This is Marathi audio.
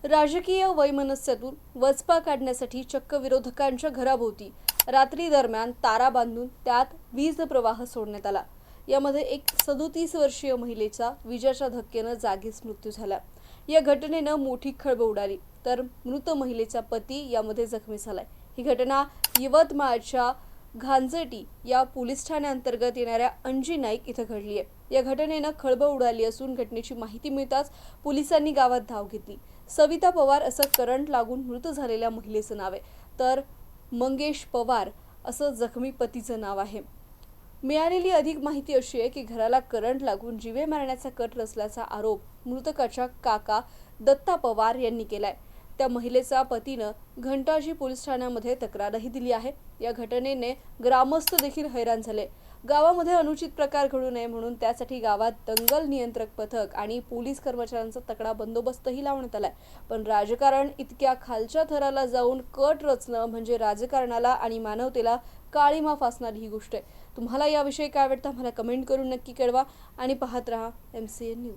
राजकीय वैमनस्यातून वचपा काढण्यासाठी चक्क विरोधकांच्या घराभोवती रात्री दरम्यान तारा बांधून त्यात वीज प्रवाह सोडण्यात आला। यामध्ये एक 37 वर्षीय महिलेचा विजेच्या धक्क्याने जागीच मृत्यू झाला। या घटनेनं मोठी खळबळ उडाली, तर मृत महिलेचा पती यामध्ये जखमी झालाय। ही घटना यवतमाळच्या घांजटी या पोलीस ठाण्याअंतर्गत येणाऱ्या अंजी नाईक इथं घडली आहे। या घटनेनं खळबळ उडाली असून घटनेची माहिती मिळताच पोलिसांनी गावात धाव घेतली। सविता पवार असं करंट लागून मृत झालेल्या महिलेचं नाव आहे, तर मंगेश पवार असं जखमी पतीचं नाव आहे। मिळालेली अधिक माहिती अशी आहे की घराला करंट लागून जीवे मारण्याचा कट रचल्याचा आरोप मृतकाच्या काका दत्ता पवार यांनी केलाय। त्या महिलेचा पतीनं घंटाजी पोलीस ठाण्यामध्ये तक्रारही दिली आहे। या घटनेने ग्रामस्थ देखील हैराण झाले। गावामध्ये अनुचित प्रकार घडू नये म्हणून त्यासाठी गावात दंगल नियंत्रक पथक आणि पोलीस कर्मचाऱ्यांचा तगडा बंदोबस्तही लावण्यात आलाय। पण राजकारण इतक्या खालच्या थराला जाऊन कट रचणं म्हणजे राजकारणाला आणि मानवतेला काळीमा फासणारी ही गोष्ट आहे। तुम्हाला याविषयी काय वाटतं मला कमेंट करून नक्की कळवा आणि पाहत रहा MCN न्यूज।